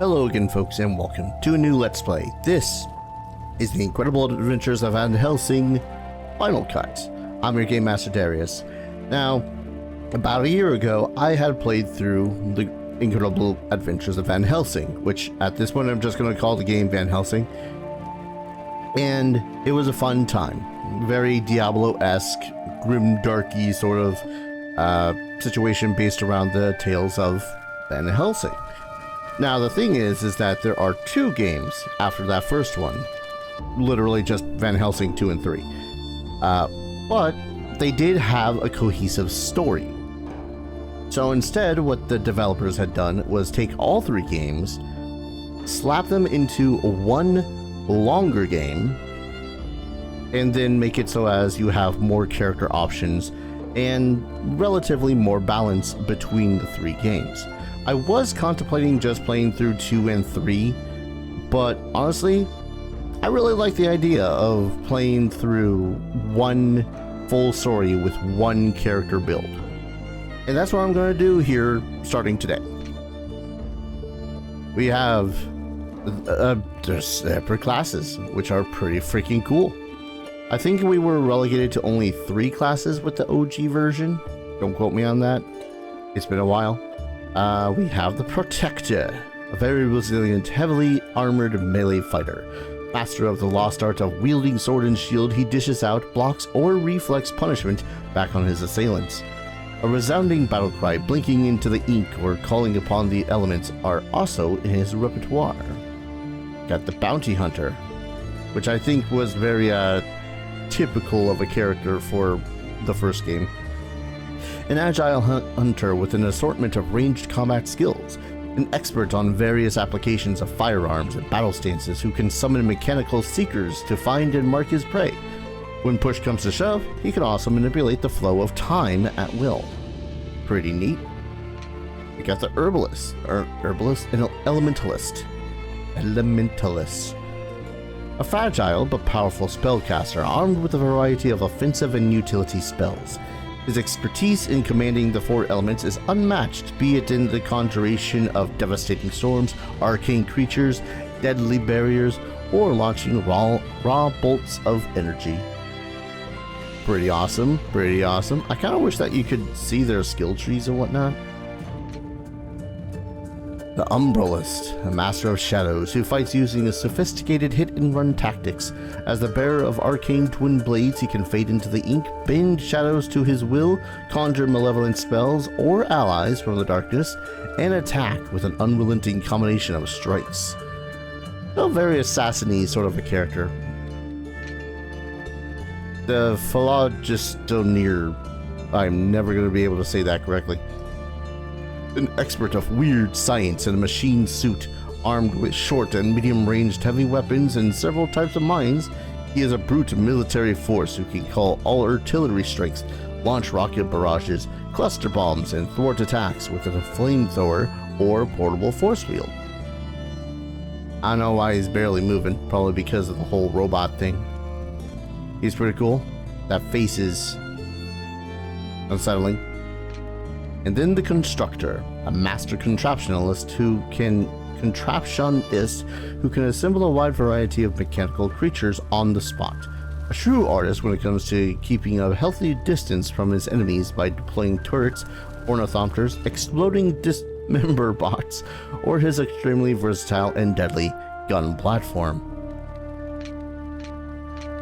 Hello again folks and welcome to a new Let's Play. This is the Incredible Adventures of Van Helsing Final Cut. I'm your Game Master Darius. Now, about a year ago, I had played through the Incredible Adventures of Van Helsing, which at this point I'm just going to call the game Van Helsing. And it was a fun time. Very Diablo-esque, grim-darky sort of situation based around the tales of Van Helsing. Now the thing is that there are two games after that first one, literally just Van Helsing 2 and 3, but they did have a cohesive story. So instead what the developers had done was take all three games, slap them into one longer game, and then make it so as you have more character options and relatively more balance between the three games. I was contemplating just playing through 2 and 3, but honestly, I really like the idea of playing through one full story with one character build. And that's what I'm going to do here starting today. We have there's separate classes, which are pretty freaking cool. I think we were relegated to only 3 classes with the OG version. Don't quote me on that. It's been a while. We have the Protector, a very resilient, heavily armored melee fighter. Master of the lost art of wielding sword and shield, he dishes out, blocks, or reflects punishment back on his assailants. A resounding battle cry, blinking into the ink, or calling upon the elements are also in his repertoire. Got the Bounty Hunter, which I think was very typical of a character for the first game. An agile hunter with an assortment of ranged combat skills, an expert on various applications of firearms and battle stances who can summon mechanical seekers to find and mark his prey. When push comes to shove, he can also manipulate the flow of time at will. Pretty neat. We got the Herbalist, and Elementalist. A fragile but powerful spellcaster armed with a variety of offensive and utility spells. His expertise in commanding the 4 elements is unmatched, be it in the conjuration of devastating storms, arcane creatures, deadly barriers, or launching raw bolts of energy. Pretty awesome, pretty awesome. I kind of wish that you could see their skill trees and whatnot. The Umbralist, a master of shadows who fights using a sophisticated hit-and-run tactics. As the bearer of arcane twin blades, he can fade into the ink, bend shadows to his will, conjure malevolent spells or allies from the darkness, and attack with an unrelenting combination of strikes. A very assassin-y sort of a character. The Phlogistonir, I'm never going to be able to say that correctly. An expert of weird science in a machine suit, armed with short and medium-ranged heavy weapons and several types of mines, he is a brute military force who can call all artillery strikes, launch rocket barrages, cluster bombs, and thwart attacks with a flamethrower or portable force field. I don't know why he's barely moving, probably because of the whole robot thing. He's pretty cool. That face is unsettling. And then the Constructor, a master contraptionist who can assemble a wide variety of mechanical creatures on the spot. A true artist when it comes to keeping a healthy distance from his enemies by deploying turrets, ornithopters, exploding dismember bots, or his extremely versatile and deadly gun platform.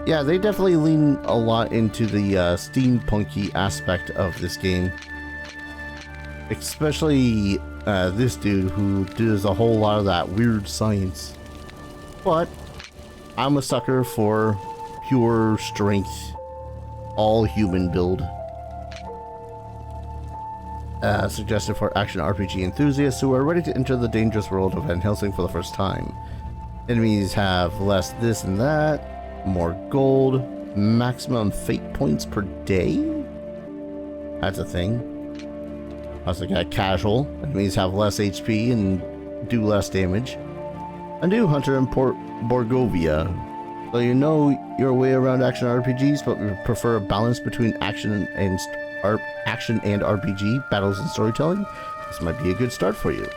Yeah, they definitely lean a lot into the steampunky aspect of this game. Especially this dude who does a whole lot of that weird science. But I'm a sucker for pure strength, all human build. Suggested for action RPG enthusiasts who are ready to enter the dangerous world of Van Helsing for the first time. Enemies have less this and that, more gold, maximum fate points per day? That's a thing. Also got casual, enemies have less HP and do less damage. A new hunter in Borgovia. So you know your way around action RPGs, but we prefer a balance between action and RPG, battles and storytelling. This might be a good start for you.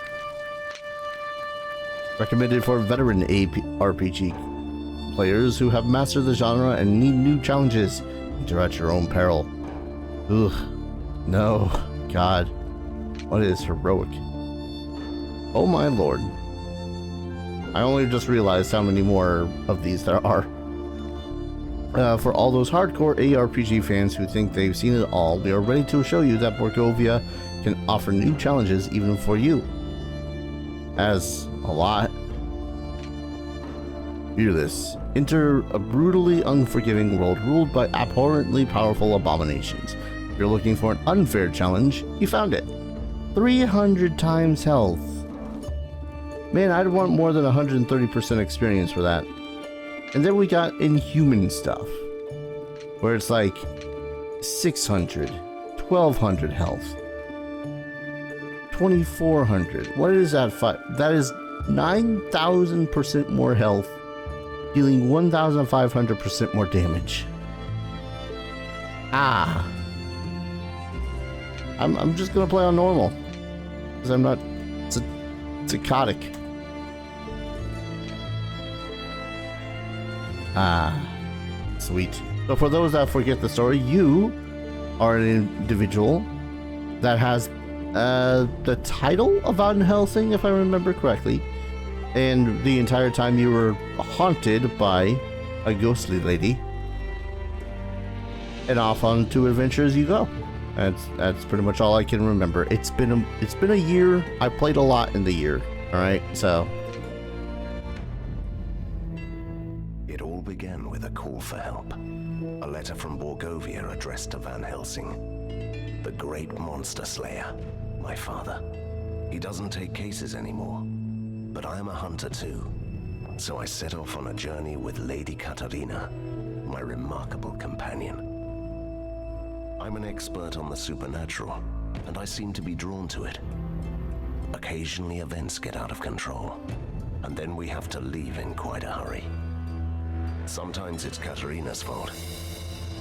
Recommended for veteran RPG players who have mastered the genre and need new challenges. Enter at your own peril. Ugh. No. God. What is heroic? Oh my lord. I only just realized how many more of these there are. For all those hardcore ARPG fans who think they've seen it all, we are ready to show you that Barovka can offer new challenges even for you. As a lot. Hear this. Enter a brutally unforgiving world ruled by abhorrently powerful abominations. If you're looking for an unfair challenge, you found it. 300 times health. Man, I'd want more than 130% experience for that. And then we got inhuman stuff, where it's like 600, 1200 health, 2400. What is that? That is 9,000% more health, dealing 1,500% more damage. Ah. I'm just gonna play on normal, because I'm not psychotic. Ah, sweet. So for those that forget the story, you are an individual that has the title of Van Helsing, if I remember correctly, and the entire time you were haunted by a ghostly lady, and off on two adventures you go. That's pretty much all I can remember. It's been a year. I played a lot in the year. All right, so. It all began with a call for help. A letter from Barovka addressed to Van Helsing, the great monster slayer, my father. He doesn't take cases anymore, but I am a hunter too. So I set off on a journey with Lady Katarina, my remarkable companion. I'm an expert on the supernatural, and I seem to be drawn to it. Occasionally events get out of control, and then we have to leave in quite a hurry. Sometimes it's Katarina's fault.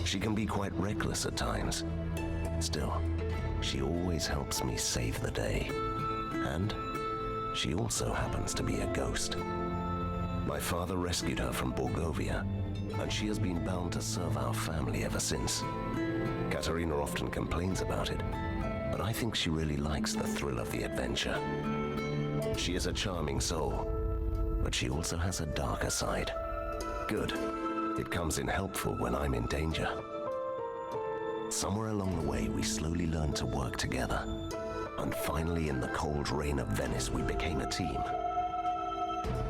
She can be quite reckless at times. Still, she always helps me save the day. And she also happens to be a ghost. My father rescued her from Barovka, and she has been bound to serve our family ever since. Katarina often complains about it, but I think she really likes the thrill of the adventure. She is a charming soul, but she also has a darker side. Good. It comes in helpful when I'm in danger. Somewhere along the way, we slowly learned to work together. And finally, in the cold rain of Venice, we became a team.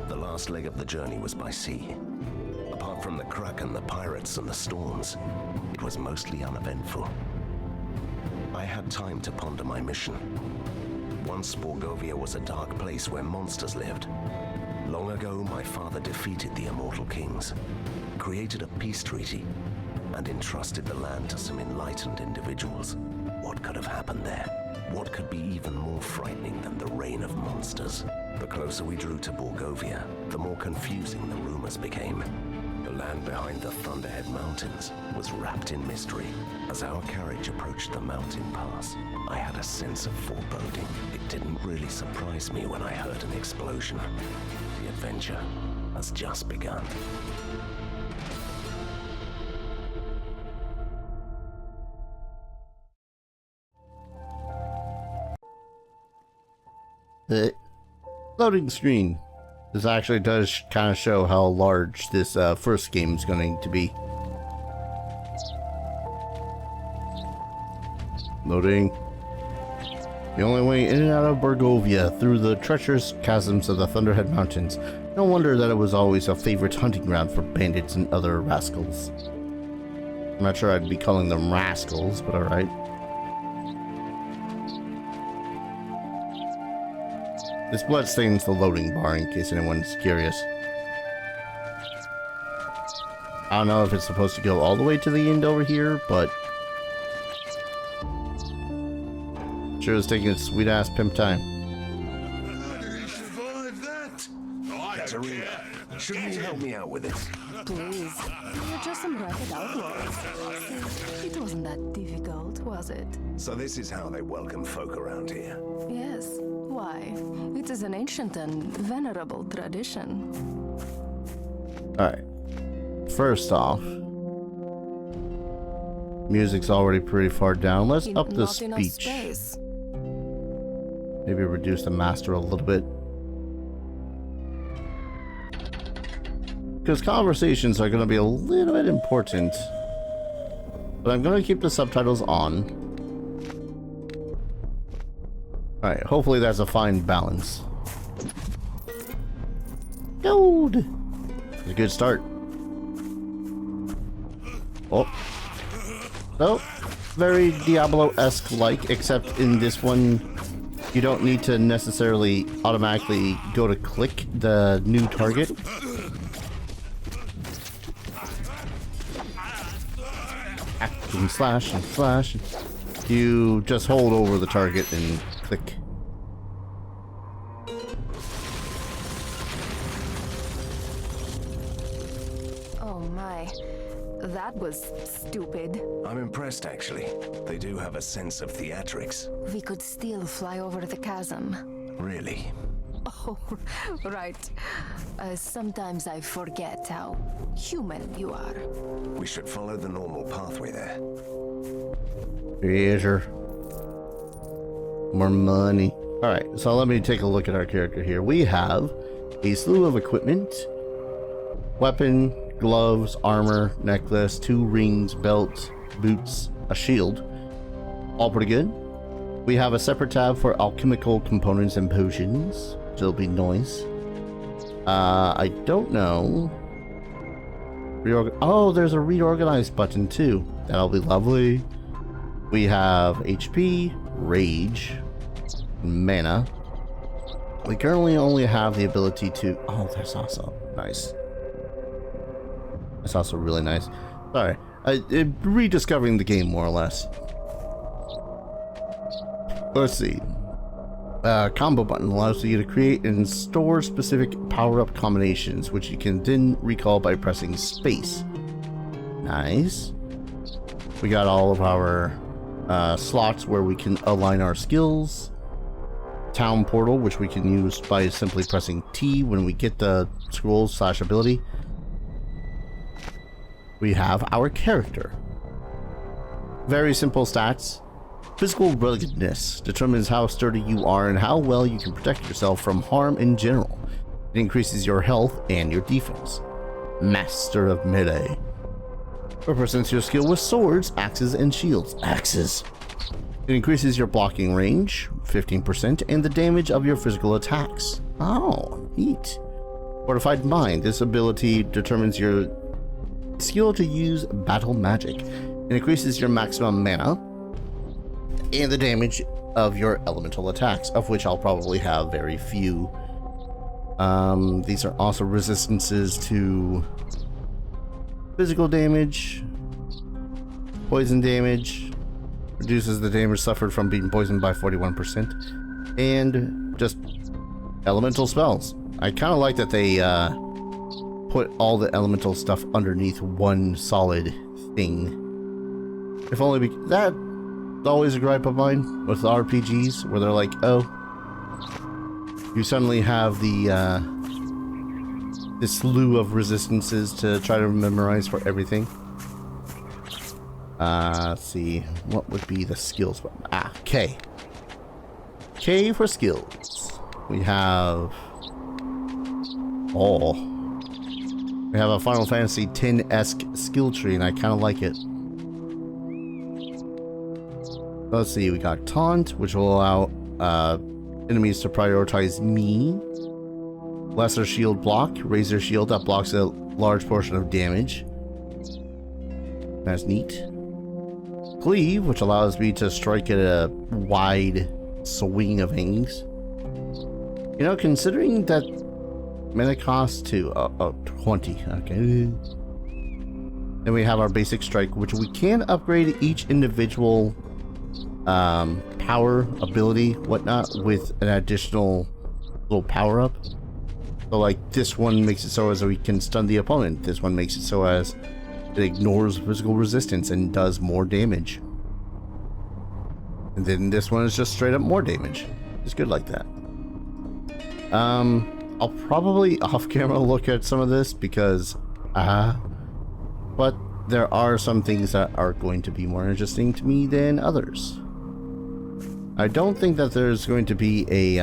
The last leg of the journey was by sea. Apart from the Kraken, the pirates, and the storms, it was mostly uneventful. I had time to ponder my mission. Once Barovka was a dark place where monsters lived. Long ago, my father defeated the immortal kings, created a peace treaty, and entrusted the land to some enlightened individuals. What could have happened there? What could be even more frightening than the reign of monsters? The closer we drew to Barovka, the more confusing the rumors became. The land behind the Thunderhead Mountains was wrapped in mystery. As our carriage approached the mountain pass, I had a sense of foreboding. It didn't really surprise me when I heard an explosion. The adventure has just begun. The loading screen. This actually does kind of show how large this first game is going to be. Loading. The only way in and out of Barovka through the treacherous chasms of the Thunderhead Mountains. No wonder that it was always a favorite hunting ground for bandits and other rascals. I'm not sure I'd be calling them rascals, but alright. This bloodstains the loading bar in case anyone's curious. I don't know if it's supposed to go all the way to the end over here, but sure is taking its sweet ass pimp time. How did he survive that? Katarina, shouldn't you help me out with this? Please, you're just some ragged outlaws. See, it wasn't that difficult. was it? So this is how they welcome folk around here. Yes. Why? It is an ancient and venerable tradition. Alright. First off, music's already pretty far down. Let's up the Not enough speech. space. Maybe reduce the master a little bit. Because conversations are going to be a little bit important. But I'm going to keep the subtitles on. Alright, hopefully that's a fine balance. Gold! It's a good start. Oh. So, very Diablo-esque like, except in this one, you don't need to necessarily automatically go to click the new target. And slash and slash. You just hold over the target and click. Oh my. That was stupid. I'm impressed, actually. They do have a sense of theatrics. We could still fly over the chasm. Really. Oh, right. Sometimes I forget how human you are. We should follow the normal pathway there. Treasure. More money. Alright, so let me take a look at our character here. We have a slew of equipment. Weapon, gloves, armor, necklace, 2 rings, belt, boots, a shield. All pretty good. We have a separate tab for alchemical components and potions, which will be nice. I don't know. Oh, there's a reorganize button too. That'll be lovely. We have HP, rage, mana. We currently only have the ability to... Oh, that's also nice. That's also really nice. Sorry. Rediscovering the game, more or less. Let's see. Combo button allows you to create and store specific power-up combinations, which you can then recall by pressing space. Nice. We got all of our slots where we can align our skills. Town portal, which we can use by simply pressing T when we get the scroll / ability. We have our character. Very simple stats. Physical ruggedness determines how sturdy you are and how well you can protect yourself from harm in general. It increases your health and your defense. Master of melee. Represents your skill with swords, axes, and shields. Axes. It increases your blocking range, 15%, and the damage of your physical attacks. Oh, neat. Fortified Mind. This ability determines your skill to use battle magic. It increases your maximum mana and the damage of your elemental attacks, of which I'll probably have very few. These are also resistances to physical damage, poison damage, reduces the damage suffered from being poisoned by 41%, and just elemental spells. I kind of like that they put all the elemental stuff underneath one solid thing. If only because that's always a gripe of mine with RPGs, where they're like, oh, you suddenly have the this slew of resistances to try to memorize for everything. Let's see, what would be the skills button? Ah, K. K for skills. We have... Oh. We have a Final Fantasy X-esque skill tree, and I kind of like it. Let's see, we got Taunt, which will allow enemies to prioritize me. Lesser Shield Block, Razor Shield that blocks a large portion of damage. That's neat. Cleave, which allows me to strike at a wide swing of things. You know, considering that mana cost to 20, okay. Then we have our basic strike, which we can upgrade each individual power, ability, whatnot, with an additional little power up. So like this one makes it so as we can stun the opponent. This one makes it so as it ignores physical resistance and does more damage. And then this one is just straight up more damage. It's good like that. I'll probably off camera look at some of this because, but there are some things that are going to be more interesting to me than others. I don't think that there's going to be a,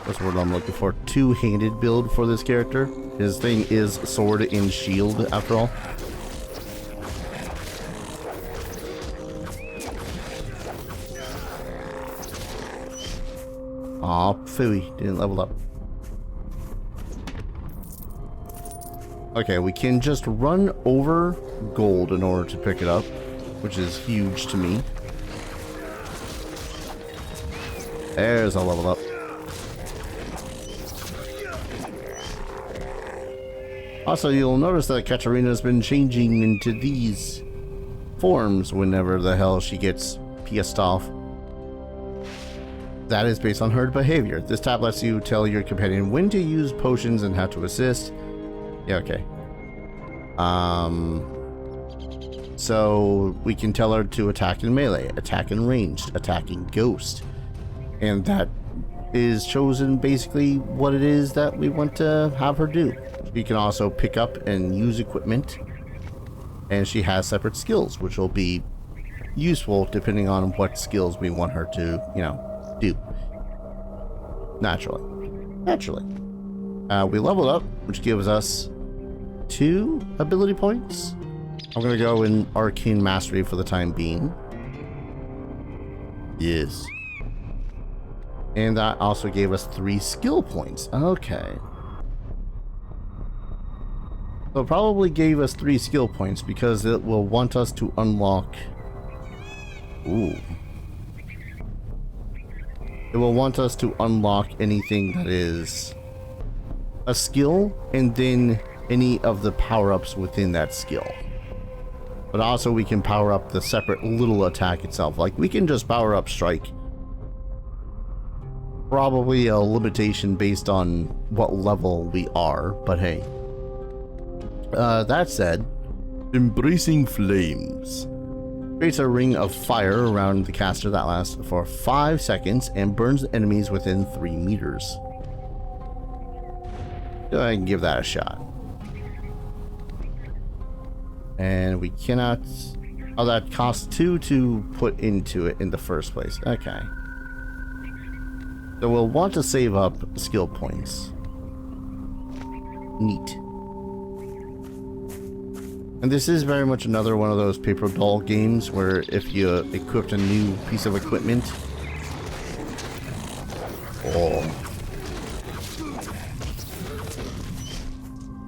what's the word I'm looking for? Two-handed build for this character. His thing is sword and shield, after all. Aw, phooey, didn't level up. Okay, we can just run over gold in order to pick it up, which is huge to me. There's a level up. Also, you'll notice that Katarina has been changing into these forms whenever the hell she gets pissed off. That is based on her behavior. This tab lets you tell your companion when to use potions and how to assist. Yeah, okay. So we can tell her to attack in melee, attack in ranged, attack in ghost. And that is chosen basically what it is that we want to have her do. She can also pick up and use equipment. And she has separate skills, which will be useful depending on what skills we want her to, you know, do. Naturally. We leveled up, which gives us 2 ability points. I'm gonna go in Arcane Mastery for the time being. Yes. And that also gave us 3 skill points. Okay. So it probably gave us 3 skill points because it will want us to unlock... Ooh. It will want us to unlock anything that is a skill and then any of the power-ups within that skill. But also we can power up the separate little attack itself. Like we can just power up strike. Probably a limitation based on what level we are, but hey. That said, Embracing Flames creates a ring of fire around the caster that lasts for 5 seconds and burns enemies within 3 meters. Go ahead and give that a shot. And we cannot... Oh, that costs 2 to put into it in the first place. Okay. So we'll want to save up skill points. Neat. And this is very much another one of those paper doll games where if you equipped a new piece of equipment... Oh.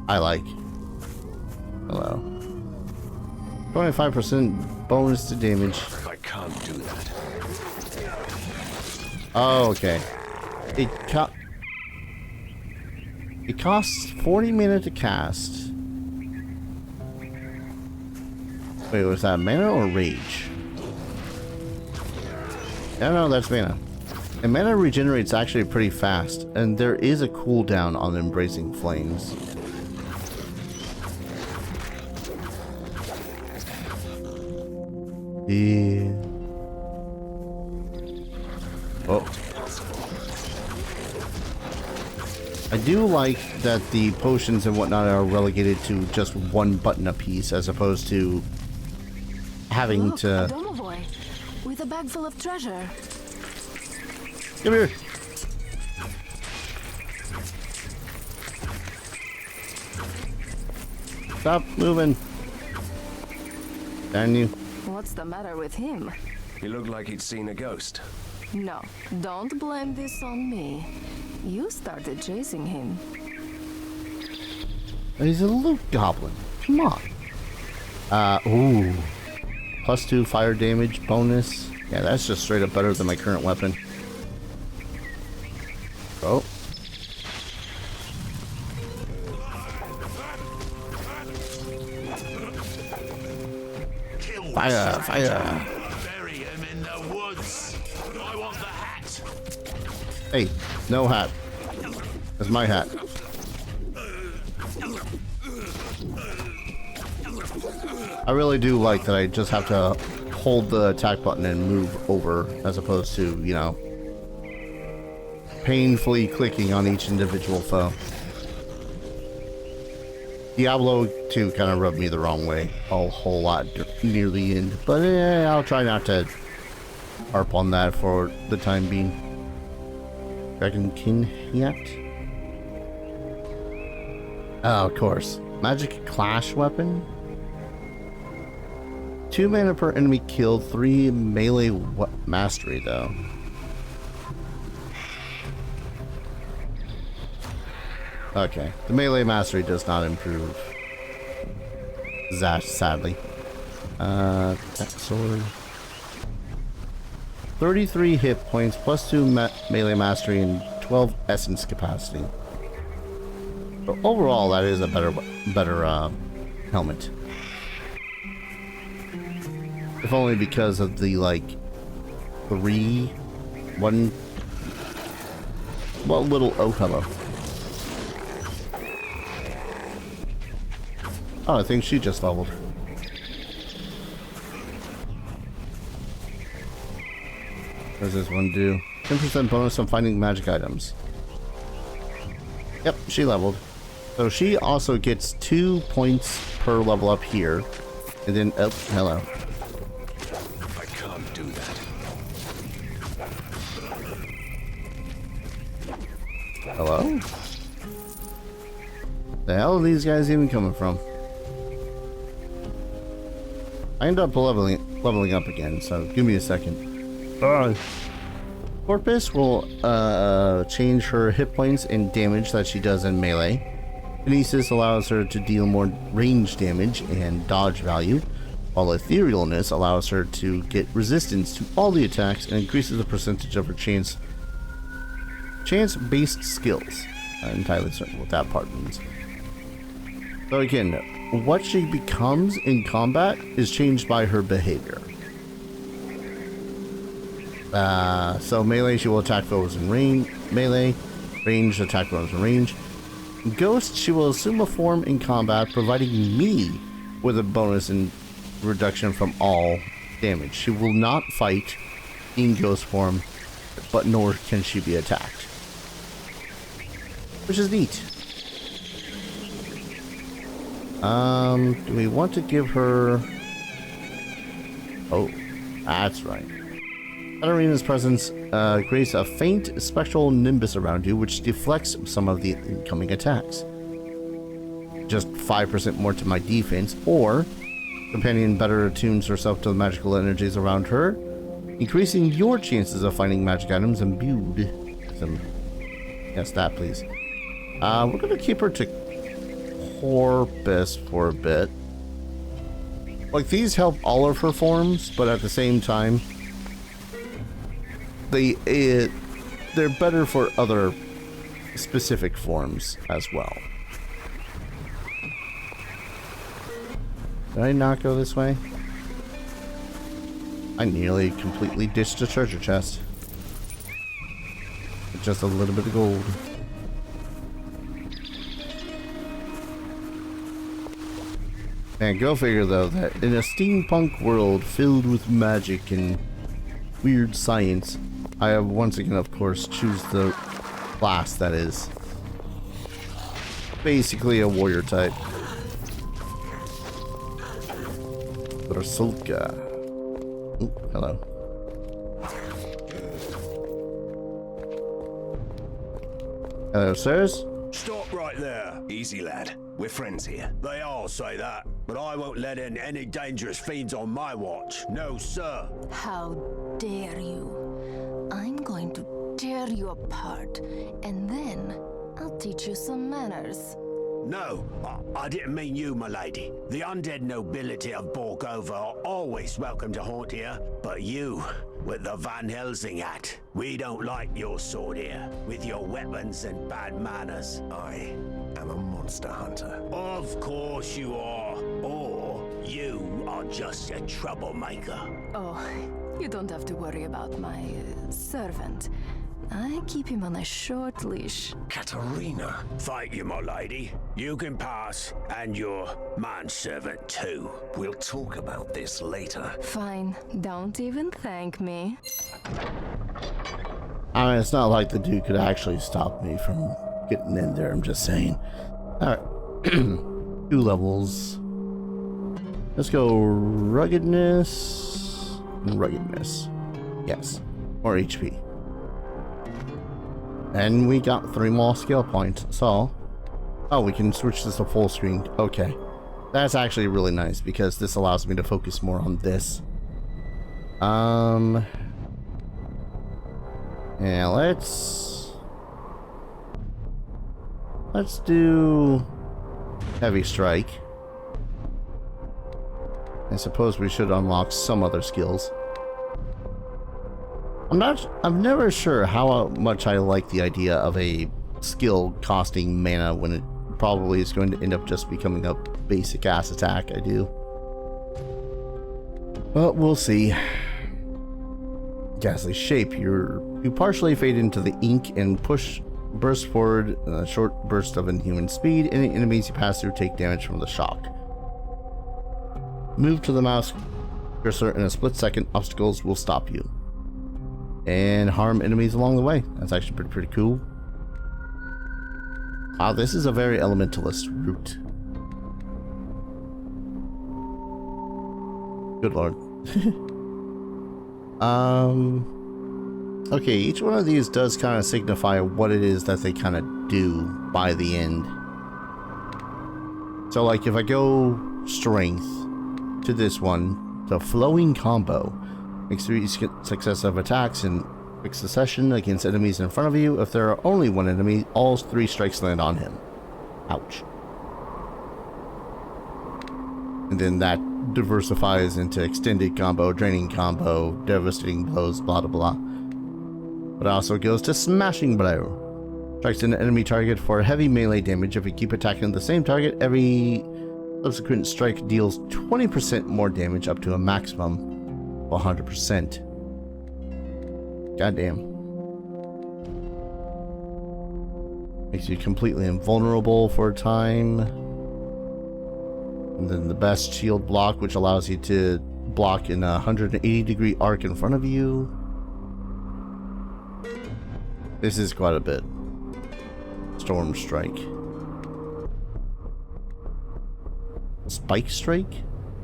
I like. Hello. 25% bonus to damage. I can't do that. Oh, okay. It costs 40 mana to cast. Wait, was that mana or rage? No, that's mana. And mana regenerates actually pretty fast, and there is a cooldown on Embracing Flames. Yeah. Oh. I do like that the potions and whatnot are relegated to just one button a piece as opposed to having to... A boy with a bag full of treasure. Come here. Stop moving. Damn you. What's the matter with him? He looked like he'd seen a ghost. No, don't blame this on me. You started chasing him. He's a loot goblin. Come on. Ooh. +2 fire damage bonus. Yeah, that's just straight up better than my current weapon. Oh. Fire, fire. Bury him in the woods. I want the hat. Hey, no hat. That's my hat. I really do like that I just have to hold the attack button and move over, as opposed to, you know, painfully clicking on each individual foe. Diablo 2 kind of rubbed me the wrong way a whole lot near the end, but I'll try not to harp on that for the time being. Dragon King yet? Oh, of course. Magic Clash weapon? 2 mana per enemy killed, 3 melee mastery though. Okay, the melee mastery does not improve. Zash, sadly. That sword. 33 hit points, plus 2 melee mastery, and 12 essence capacity. But overall, that is a better helmet. If only because of the, like, well, little, oh, hello. Oh, I think she just leveled. What does this one do? 10% bonus on finding magic items. Yep, she leveled. So she also gets 2 points per level up here. And then, oh, hello. I can't do that. Hello? The hell are these guys even coming from? I end up leveling up again, so give me a second. Corpus will change her hit points and damage that she does in melee. Kinesis allows her to deal more range damage and dodge value, while Etherealness allows her to get resistance to all the attacks and increases the percentage of her chance-based skills. I'm entirely certain what that part means. So again, what she becomes in combat is changed by her behavior. So melee, she will attack foes in melee, range, attack foes in range. Ghost, she will assume a form in combat, providing me with a bonus and reduction from all damage. She will not fight in ghost form, but nor can she be attacked. Which is neat. Do we want to give her... Oh, that's right. Katarina's presence creates a faint spectral nimbus around you, which deflects some of the incoming attacks. Just 5% more to my defense, or companion better attunes herself to the magical energies around her, increasing your chances of finding magic items imbued with them. Yes, that please. We're gonna keep her to Corpus for a bit. Like, these help all of her forms, but at the same time, they're better for other specific forms as well. Did I not go this way? I nearly completely ditched a treasure chest. With just a little bit of gold. Man, go figure though that in a steampunk world filled with magic and weird science, I have once again, of course, choose the class that is basically a warrior type. Barovka. Ooh, hello. Hello, sirs. Stop right there. Easy, lad. We're friends here. They all say that, but I won't let in any dangerous fiends on my watch. No, sir. How dare you? I'm going to tear you apart, and then I'll teach you some manners. No, I didn't mean you, my lady. The undead nobility of Barovka are always welcome to haunt here, but you, with the Van Helsing hat, we don't like your sword here, with your weapons and bad manners. I am a monster hunter. Of course you are. Or you are just a troublemaker. Oh, you don't have to worry about my servant. I keep him on a short leash. Katerina. Thank you, my lady. You can pass, and your manservant too. We'll talk about this later. Fine, don't even thank me. I mean, it's not like the dude could actually stop me from getting in there, I'm just saying. Alright. 2 levels. Let's go ruggedness. Ruggedness. Yes. More HP. And we got 3 more skill points. So, oh, we can switch this to full screen. Okay. That's actually really nice because this allows me to focus more on this. Yeah, let's do heavy strike. I suppose we should unlock some other skills. I'm never sure how much I like the idea of a skill costing mana when it probably is going to end up just becoming a basic ass attack I do. But we'll see. Ghastly shape. You partially fade into the ink and burst forward in a short burst of inhuman speed. Any enemies you pass through take damage from the shock. Move to the mouse cursor in a split second. Obstacles will stop you and harm enemies along the way. That's actually pretty cool. Wow, this is a very elementalist route. Good lord. Okay, each one of these does kind of signify what it is that they kind of do by the end. So like if I go strength to this one, the flowing combo makes 3 successive attacks in quick succession against enemies in front of you. If there are only 1 enemy, all 3 strikes land on him. Ouch. And then that diversifies into extended combo, draining combo, devastating blows, blah blah blah. But it also goes to smashing blow. Strikes an enemy target for heavy melee damage. If you keep attacking the same target, every subsequent strike deals 20% more damage up to a maximum of 100%. Goddamn. Makes you completely invulnerable for a time. And then the best shield block, which allows you to block in a 180-degree arc in front of you. This is quite a bit. Storm Strike. Spike Strike?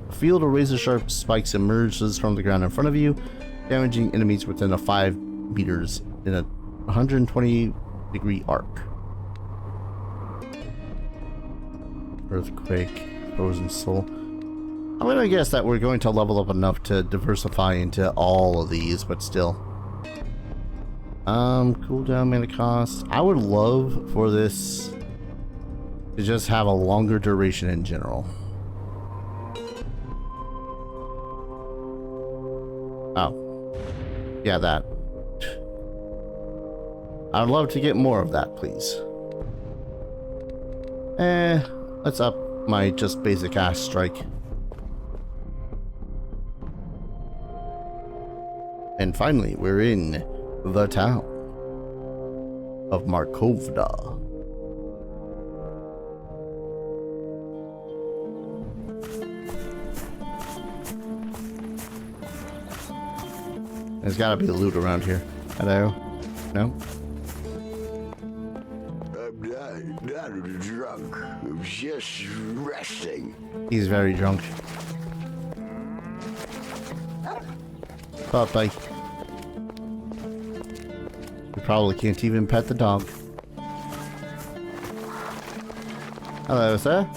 A field of razor-sharp spikes emerges from the ground in front of you, damaging enemies within a 5 meters in a 120-degree arc. Earthquake. Frozen Soul. I'm gonna guess that we're going to level up enough to diversify into all of these, but still. Cooldown, mana cost. I would love for this to just have a longer duration in general. Oh. Yeah, that. I'd love to get more of that, please. Let's up my just basic ass strike. And finally, we're in the town of Markovda. There's gotta be loot around here. Hello? No? I'm not drunk. I'm just resting. He's very drunk. Puppy. You probably can't even pet the dog. Hello, sir.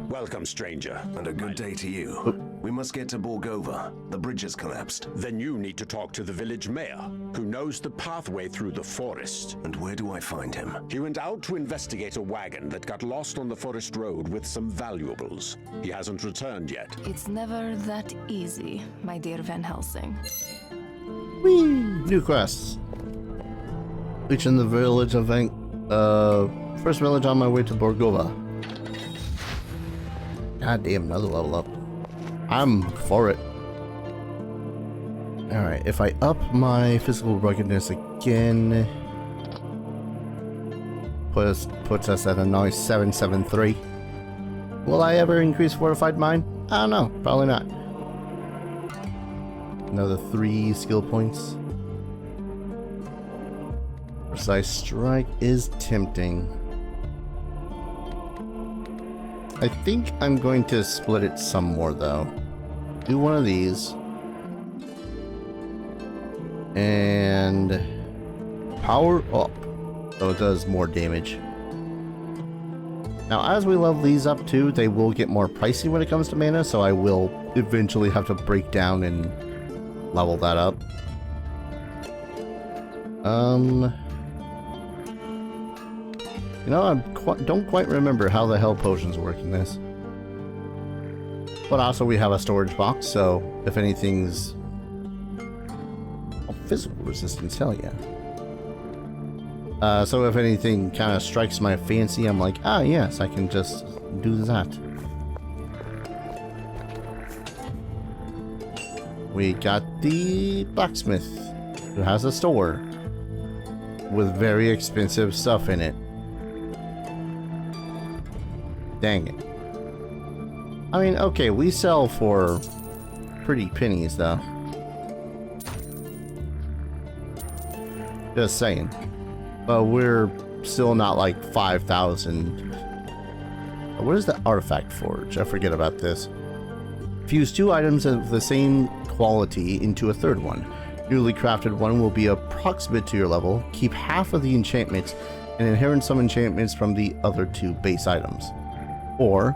Welcome, stranger. And a good day to you. We must get to Borgova. The bridge has collapsed. Then you need to talk to the village mayor, who knows the pathway through the forest. And where do I find him? He went out to investigate a wagon that got lost on the forest road with some valuables. He hasn't returned yet. It's never that easy, my dear Van Helsing. Whee! New quests. Reaching the village of first village on my way to Borgova. God damn, another level up. I'm for it. Alright, if I up my physical ruggedness again, puts us at a nice 773. Will I ever increase fortified mind? I don't know, probably not. Another 3 skill points. Precise strike is tempting. I think I'm going to split it some more though. Do one of these. And power up. So it does more damage. Now as we level these up too, they will get more pricey when it comes to mana, so I will eventually have to break down and level that up. You know, I don't quite remember how the hell potions work in this. But also we have a storage box, so if anything's... Oh, physical resistance, hell yeah. So if anything kind of strikes my fancy, I'm like, ah yes, I can just do that. We got the blacksmith, who has a store with very expensive stuff in it. Dang it. I mean, okay, we sell for pretty pennies, though. Just saying. But we're still not like 5,000. What is the artifact forge? I forget about this. Fuse 2 items of the same quality into a third one. Newly crafted one will be approximate to your level. Keep half of the enchantments and inherit some enchantments from the other 2 base items. Or,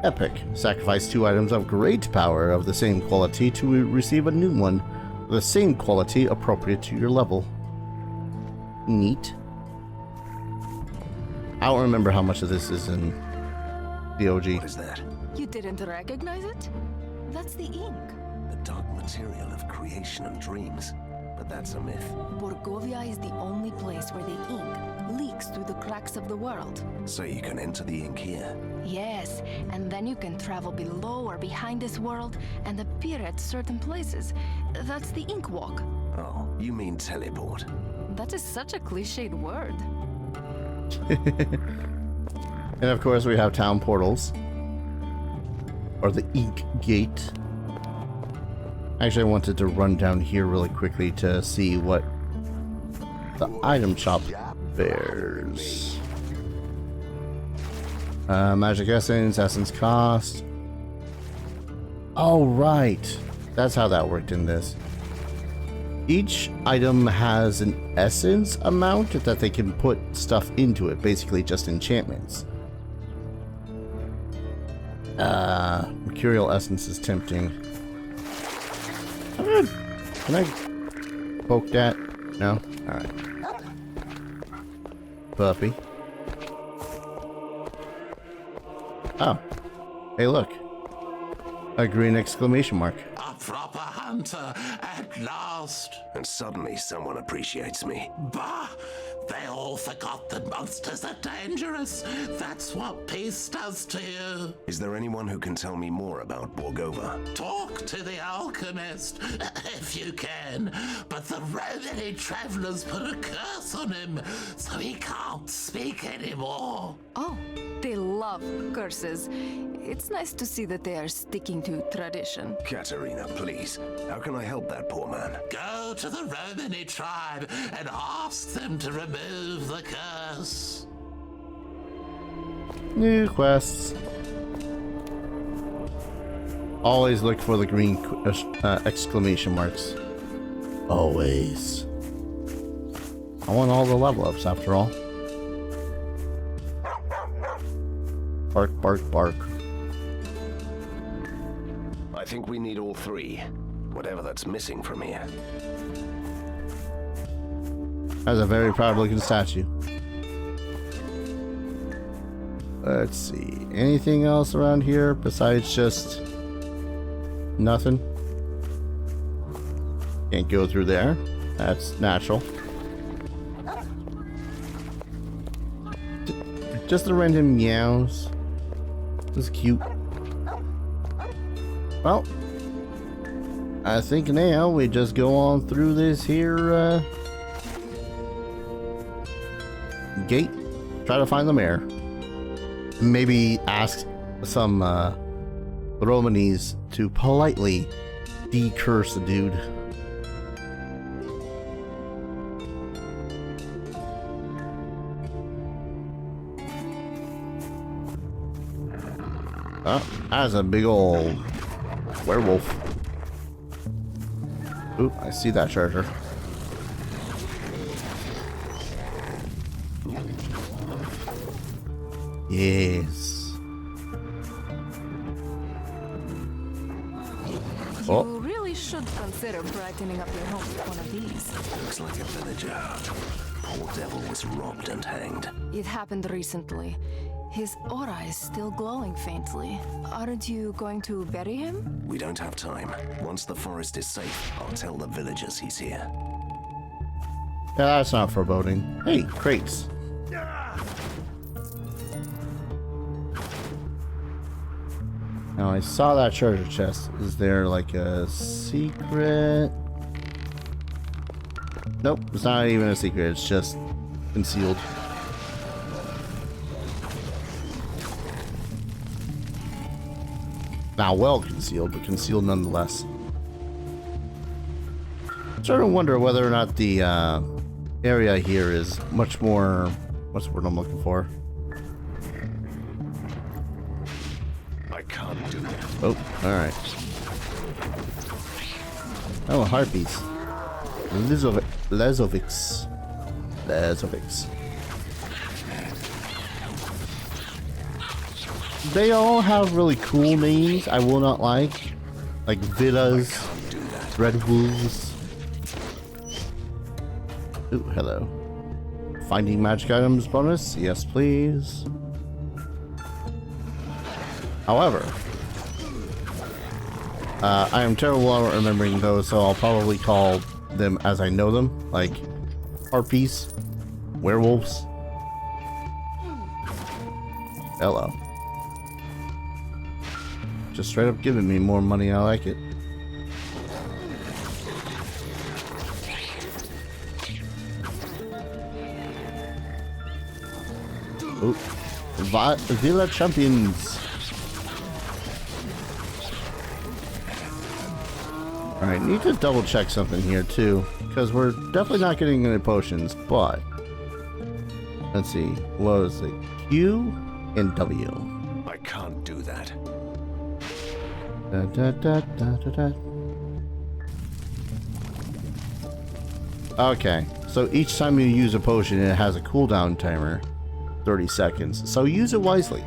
epic. Sacrifice 2 items of great power of the same quality to receive a new one of the same quality appropriate to your level. Neat. I don't remember how much of this is in the OG. What is that? You didn't recognize it? That's the ink. The dark material of creation and dreams. But that's a myth. Borgovia is the only place where the ink leaks through the cracks of the world. So you can enter the ink here. Yes, and then you can travel below or behind this world and appear at certain places. That's the ink walk. Oh, you mean teleport. That is such a cliched word. And of course we have town portals. Or the ink gate. Actually, I wanted to run down here really quickly to see what the item shop bears. Magic essence, essence cost. Oh, right. That's how that worked in this. Each item has an essence amount that they can put stuff into it, basically just enchantments. Mercurial essence is tempting. Can I poke that? No? Alright. Puppy. Oh. Hey, look. A green exclamation mark. A proper hunter at last. And suddenly someone appreciates me. Bah! They all forgot that monsters are dangerous. That's what peace does to you. Is there anyone who can tell me more about Borgova? Talk to the alchemist, if you can. But the Romany travelers put a curse on him, so he can't speak anymore. Oh, they love curses. It's nice to see that they are sticking to tradition. Katerina, please. How can I help that poor man? Go to the Romany tribe and ask them to remove the curse. New quests. Always look for the green exclamation marks. Always. I want all the level ups after all. Bark, bark, bark. I think we need all 3. Whatever that's missing from here. That's a very proud looking statue. Let's see. Anything else around here besides just nothing? Can't go through there. That's natural. Just the random meows. This is cute. Well, I think now we just go on through this here gate, try to find the mayor. Maybe ask some Romanes to politely decurse the dude. Oh, that's a big old werewolf. Oop, I see that charger. Yes. You really should consider brightening up your home with one of these. Looks like a villager. Poor devil was robbed and hanged. It happened recently. His aura is still glowing faintly. Aren't you going to bury him? We don't have time. Once the forest is safe, I'll tell the villagers he's here. Yeah, that's not foreboding. Hey, crates. Now I saw that treasure chest. Is there like a secret? Nope, it's not even a secret. It's just concealed. Now well concealed, but concealed nonetheless. I'm starting to wonder whether or not the area here is much more... What's the word I'm looking for? I can't do that. Oh, alright. Oh, harpies. Lezovics. They all have really cool names, I will not like. Like Villas, Red Wolves. Ooh, hello. Finding magic items bonus? Yes, please. However, I am terrible at remembering those, so I'll probably call them as I know them, like harpies, werewolves. Hello. Just straight up giving me more money, I like it. Oh, Villa Champions. Alright, need to double check something here too, because we're definitely not getting any potions, but let's see, what was it? Q and W. I can't do that. Da, da, da, da, da, da. Okay, so each time you use a potion, it has a cooldown timer, 30 seconds. So use it wisely.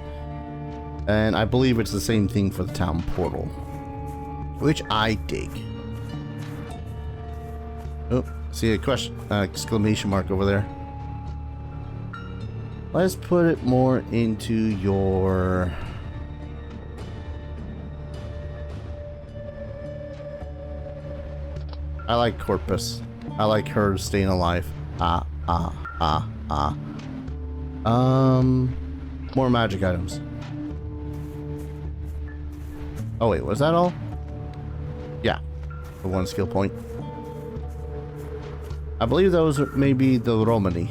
And I believe it's the same thing for the town portal, which I dig. Oh, see a question, exclamation mark over there. Let's put it more into your... I like Corpus. I like her staying alive. More magic items. Oh wait, was that all? Yeah, the one skill point. I believe those may be the Romani.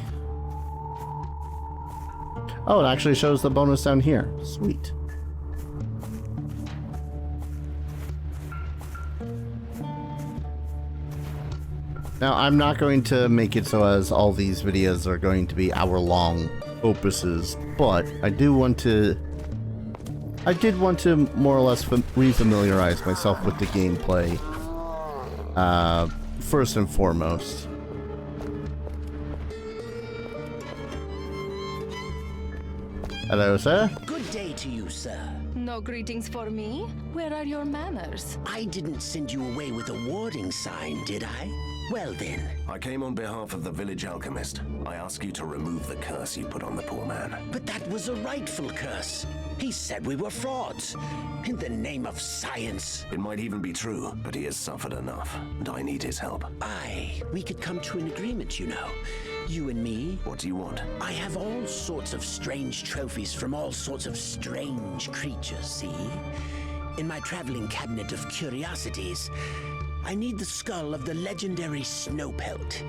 Oh, it actually shows the bonus down here. Sweet. Now, I'm not going to make it so as all these videos are going to be hour-long opuses, but I did want to more or less refamiliarize myself with the gameplay, first and foremost. Hello, sir. Good day to you, sir. No greetings for me? Where are your manners? I didn't send you away with a warning sign, did I? Well then. I came on behalf of the village alchemist. I ask you to remove the curse you put on the poor man. But that was a rightful curse. He said we were frauds. In the name of science. It might even be true, but he has suffered enough, and I need his help. Aye, we could come to an agreement, you know. You and me. What do you want? I have all sorts of strange trophies from all sorts of strange creatures, see? In my traveling cabinet of curiosities. I need the skull of the legendary Snowpelt.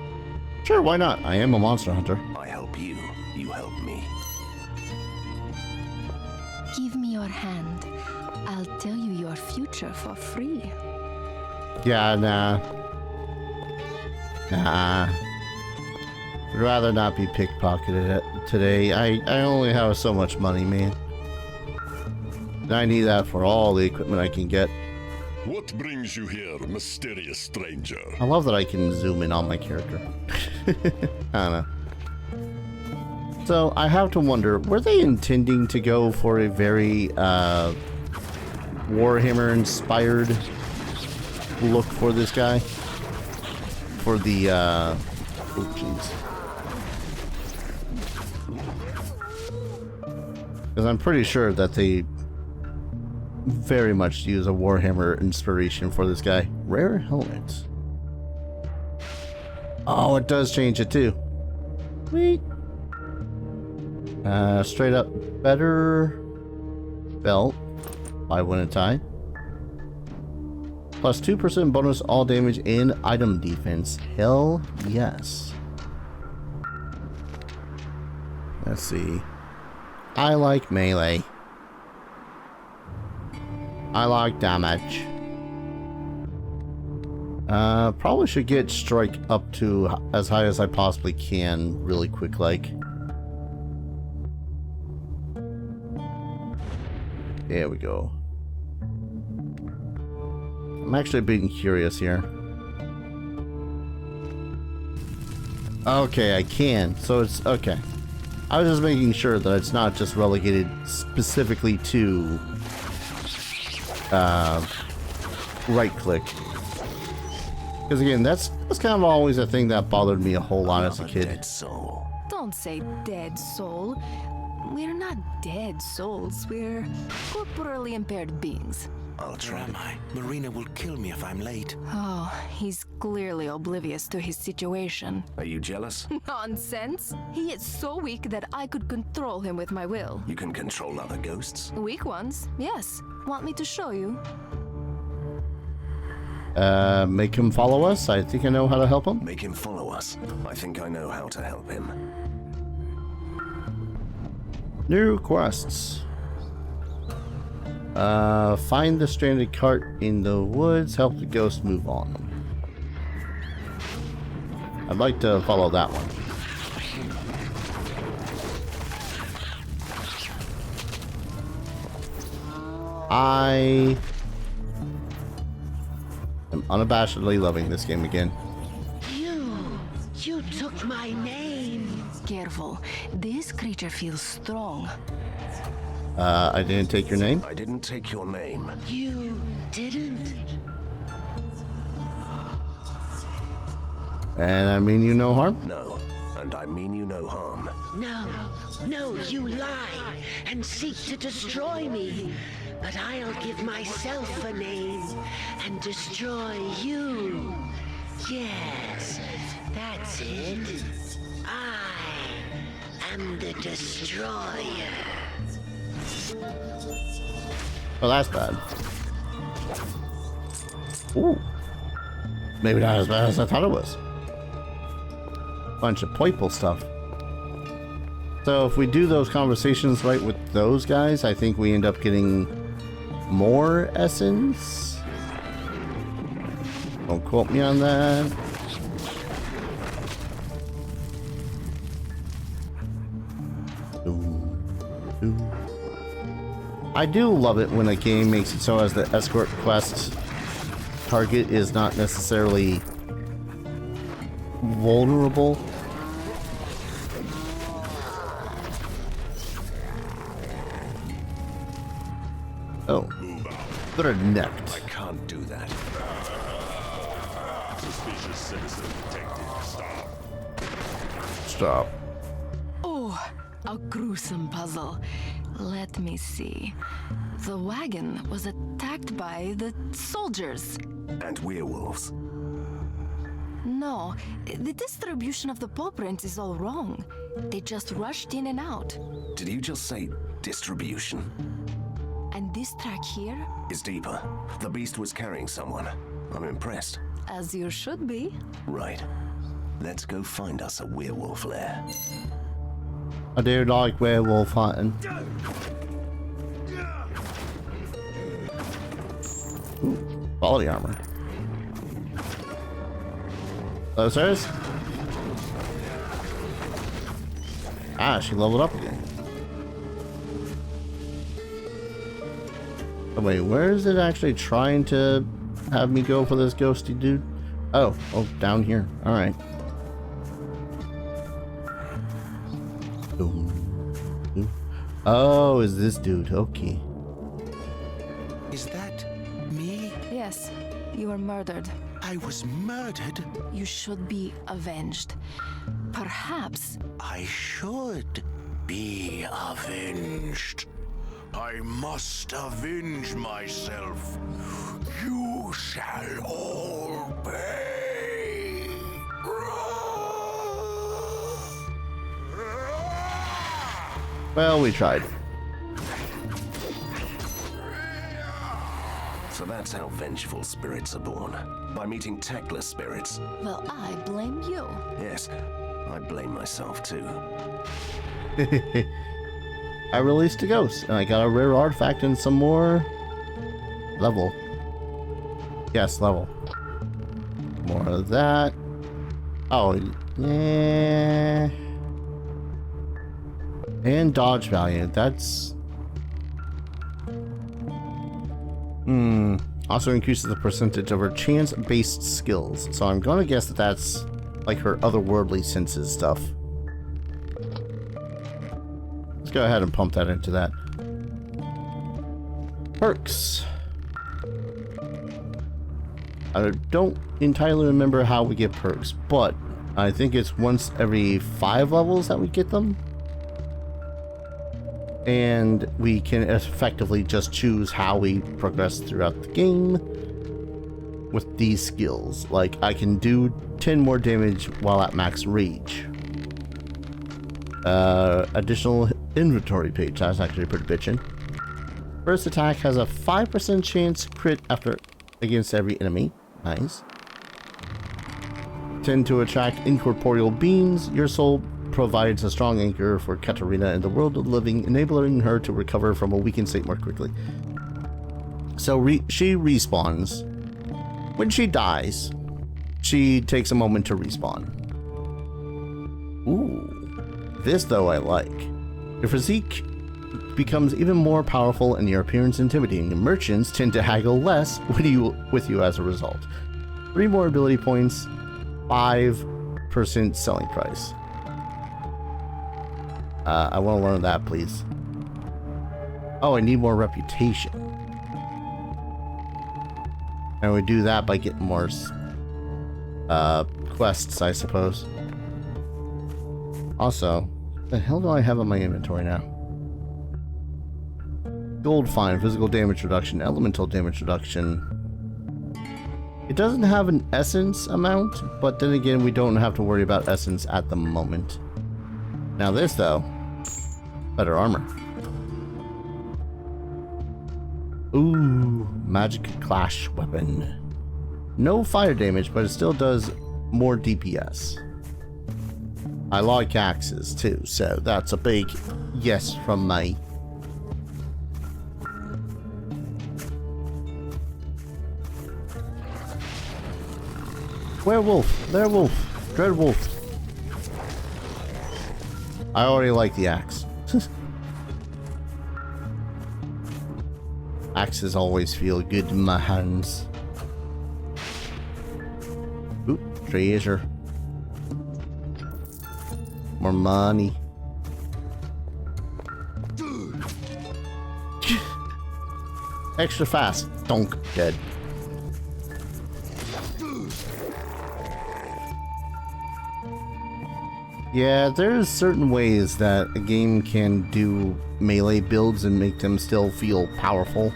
Sure, why not? I am a monster hunter. I help you, you help me. Give me your hand. I'll tell you your future for free. Yeah, nah. Nah. I'd rather not be pickpocketed today. I only have so much money, man. And I need that for all the equipment I can get. What brings you here, mysterious stranger? I love that I can zoom in on my character. I don't know. So, I have to wonder, were they intending to go for a very, Warhammer-inspired look for this guy? For the, oh, jeez. Because I'm pretty sure that they very much use a Warhammer inspiration for this guy. Rare helmet. Oh, it does change it too. Sweet. Straight up better belt. 5 win a tie. Plus 2% bonus all damage and item defense. Hell yes. Let's see. I like melee. I like damage. Probably should get strike up to as high as I possibly can really quick like. There we go. I'm actually being curious here. Okay, I can. So it's okay. I was just making sure that it's not just relegated specifically to right click. Because again, that's kind of always a thing that bothered me a whole lot as a kid. Dead soul. Don't say dead soul. We're not dead souls. We're corporally impaired beings. I'll try. Where am I? Marina will kill me if I'm late. Oh, he's clearly oblivious to his situation. Are you jealous? Nonsense! He is so weak that I could control him with my will. You can control other ghosts? Weak ones, yes. Want me to show you? Make him follow us. I think I know how to help him. Make him follow us. I think I know how to help him. New quests. Find the stranded cart in the woods. Help the ghost move on. I'd like to follow that one. I am unabashedly loving this game again. You took my name. Careful. This creature feels strong. I didn't take your name. I didn't take your name. You didn't? And I mean you no harm. No, and I mean you no harm. No, you lie and seek to destroy me. But I'll give myself a name and destroy you. Yes, that's it. I am the destroyer. Oh, that's bad. Ooh. Maybe not as bad as I thought it was. Bunch of purple stuff. So if we do those conversations right with those guys, I think we end up getting more essence. Don't quote me on that. I do love it when a game makes it so as the escort quest target is not necessarily vulnerable. Oh, they're necked. I can't do that. Suspicious citizen detected. Stop. Stop. Oh, a gruesome puzzle. Let me see. The wagon was attacked by the soldiers. And werewolves. No, the distribution of the paw prints is all wrong. They just rushed in and out. Did you just say distribution? And this track here? Is deeper. The beast was carrying someone. I'm impressed. As you should be. Right. Let's go find us a werewolf lair. I do like werewolf hunting. Ooh, quality armor. Oh, serious? Ah, she leveled up again. Oh, wait, where is it actually trying to have me go for this ghosty dude? Oh, down here. Alright. Oh, is this dude? Okay. Is that me? Yes, you were murdered. I was murdered? You should be avenged. Perhaps. I should be avenged. I must avenge myself. You shall all pay. Well, we tried. So that's how vengeful spirits are born. By meeting tactless spirits. Well, I blame you. Yes, I blame myself too. I released a ghost, and I got a rare artifact and some more level. Yes, level. More of that. Oh, yeah. And dodge value. That's... Also increases the percentage of her chance-based skills. So I'm gonna guess that that's like her otherworldly senses stuff. Let's go ahead and pump that into that. Perks. I don't entirely remember how we get perks, but I think it's once every 5 levels that we get them. And we can effectively just choose how we progress throughout the game with these skills. Like, I can do 10 more damage while at max rage. Additional inventory page, that's actually pretty bitchin'. First attack has a 5% chance crit after against every enemy. Nice. Tend to attract incorporeal beings. Your soul provides a strong anchor for Katarina in the world of the living, enabling her to recover from a weakened state more quickly. So she respawns. When she dies, she takes a moment to respawn. Ooh. This, though, I like. Your physique becomes even more powerful and your appearance intimidating. Merchants tend to haggle less with you as a result. 3 more ability points, 5% selling price. I want to learn that, please. Oh, I need more reputation. And we do that by getting more quests, I suppose. Also, what the hell do I have on my inventory now? Gold fine, physical damage reduction, elemental damage reduction. It doesn't have an essence amount, but then again, we don't have to worry about essence at the moment. Now this, though, better armor. Ooh, magic clash weapon. No fire damage, but it still does more DPS. I like axes too, so that's a big yes from me. Werewolf, werewolf, dreadwolf. I already like the axe. Axes always feel good in my hands. Ooh, treasure. More money. Extra fast. Donk. Dead. Yeah, there's certain ways that a game can do melee builds and make them still feel powerful.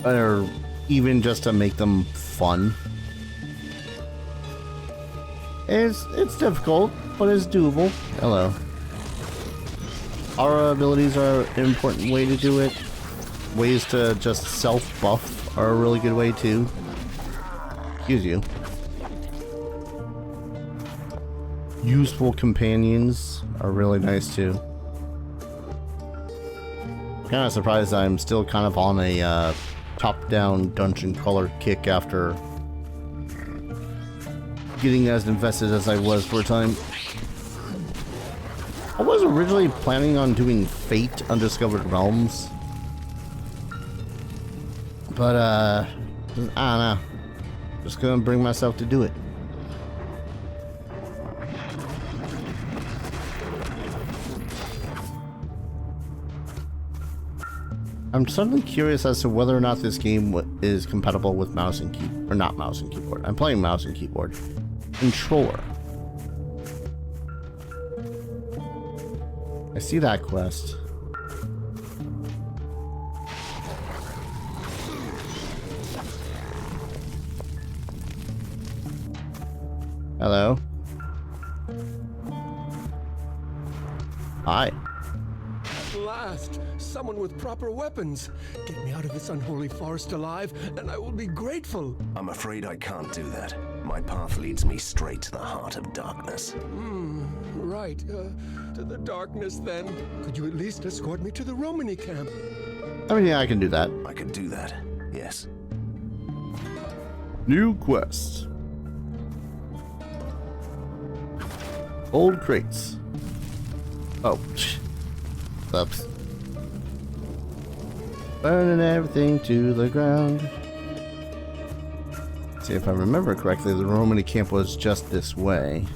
Or even just to make them fun. It's difficult, but it's doable. Hello. Aura abilities are an important way to do it. Ways to just self-buff are a really good way too. Excuse you. Useful companions are really nice too. Kind of surprised I'm still kind of on a top-down dungeon crawler kick after getting as invested as I was for a time. I was originally planning on doing Fate Undiscovered Realms, but I don't know. Just gonna bring myself to do it. I'm suddenly curious as to whether or not this game is compatible with mouse and keyboard, or not mouse and keyboard. I'm playing mouse and keyboard. Controller. I see that quest. Hello. Hi. At last, someone with proper weapons. Get me out of this unholy forest alive, and I will be grateful. I'm afraid I can't do that. My path leads me straight to the heart of darkness. Right, to the darkness then. Could you at least escort me to the Romany camp? I mean, yeah, I can do that. I could do that, yes. New quest. Old crates. Oh, oops. Burning everything to the ground. See, if I remember correctly, the Romany camp was just this way.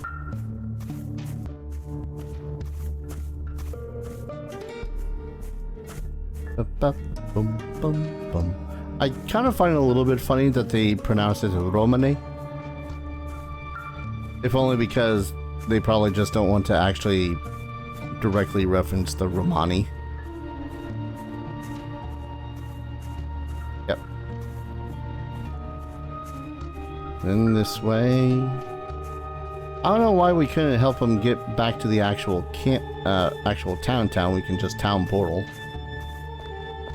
I kind of find it a little bit funny that they pronounce it Romany. If only because they probably just don't want to actually directly reference the Romani. Yep. Then this way. I don't know why we couldn't help them get back to the actual camp, actual town. We can just town portal.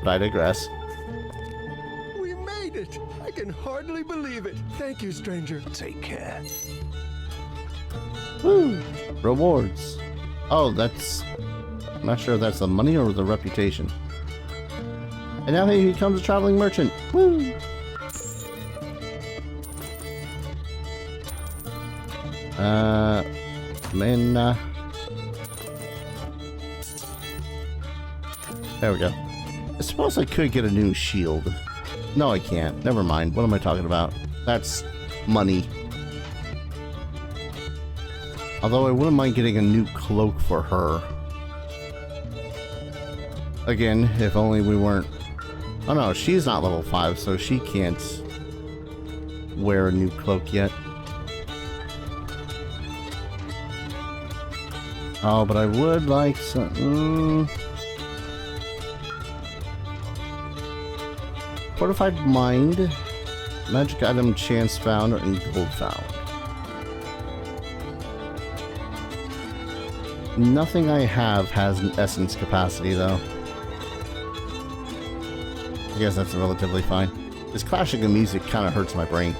But I digress. We made it! I can hardly believe it. Thank you, stranger. Take care. Woo! Rewards. Oh, that's... I'm not sure if that's the money or the reputation. And now here comes a traveling merchant. Woo! There we go. I suppose I could get a new shield. No, I can't. Never mind. What am I talking about? That's money. Although I wouldn't mind getting a new cloak for her. Again, if only we weren't... Oh no, she's not level 5, so she can't wear a new cloak yet. Oh, but I would like some... Fortified Mind, magic item chance found, and gold found. Nothing I have has an essence capacity, though. I guess that's relatively fine. This clashing of music kind of hurts my brain.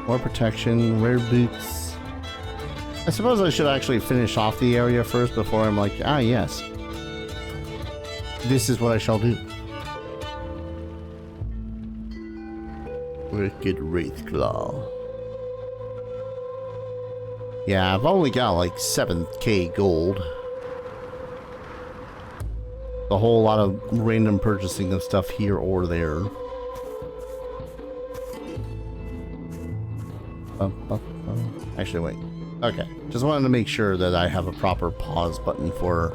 More protection, rare boots. I suppose I should actually finish off the area first before I'm like, ah, yes. This is what I shall do. Wicked Wraithclaw. Yeah, I've only got like 7k gold. A whole lot of random purchasing of stuff here or there. Actually, wait. Okay, just wanted to make sure that I have a proper pause button for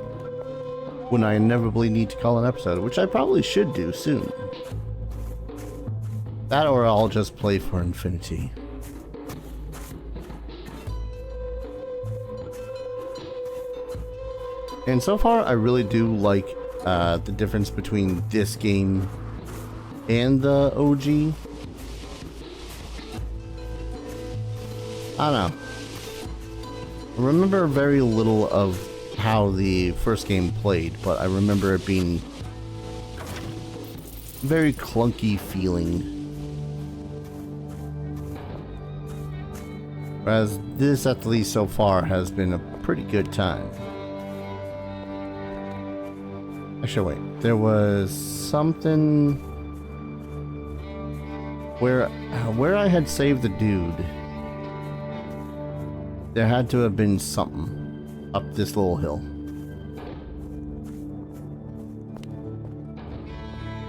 when I inevitably need to call an episode, which I probably should do soon. That or I'll just play for infinity. And so far, I really do like the difference between this game and the OG. I don't know. I remember very little of how the first game played, but I remember it being very clunky feeling. Whereas this, at least so far, has been a pretty good time. Actually, wait. There was something where I had saved the dude. There had to have been something up this little hill.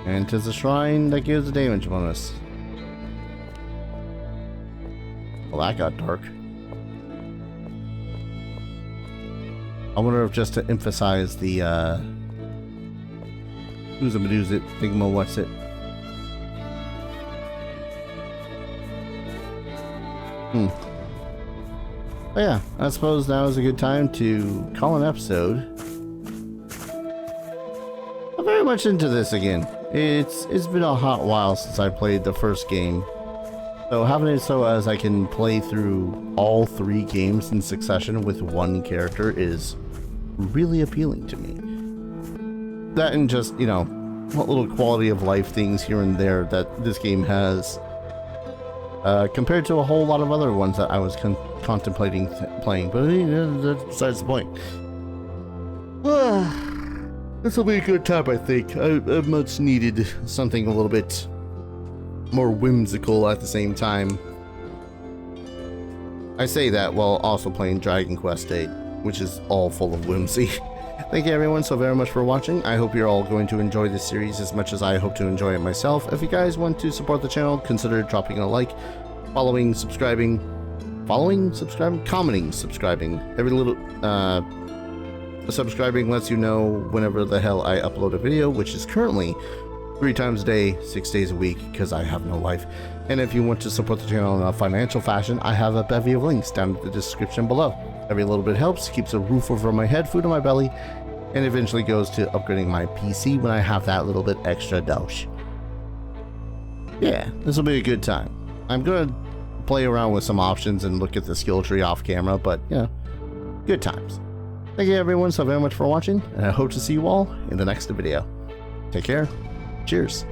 And 'tis a shrine that gives a damage bonus. Well, that got dark. I wonder if just to emphasize the who's a Medusa it, Figma, what's it? But yeah, I suppose now is a good time to call an episode. I'm very much into this again. It's been a hot while since I played the first game. So having it so as I can play through all 3 games in succession with one character is really appealing to me. That and just, you know, what little quality of life things here and there that this game has compared to a whole lot of other ones that I was contemplating playing, but that's besides the point. This will be a good time, I think. I much needed something a little bit more whimsical at the same time. I say that while also playing Dragon Quest VIII, which is all full of whimsy. Thank you everyone so very much for watching. I hope you're all going to enjoy this series as much as I hope to enjoy it myself. If you guys want to support the channel, consider dropping a like, commenting, subscribing. Every little subscribing lets you know whenever the hell I upload a video, which is currently 3 times a day, 6 days a week, because I have no life. And if you want to support the channel in a financial fashion, I have a bevy of links down in the description below. Every little bit helps, keeps a roof over my head, food on my belly, and eventually goes to upgrading my PC when I have that little bit extra dosh. Yeah, this will be a good time. I'm gonna play around with some options and look at the skill tree off camera, but you know, good times. Thank you everyone so very much for watching, and I hope to see you all in the next video. Take care. Cheers.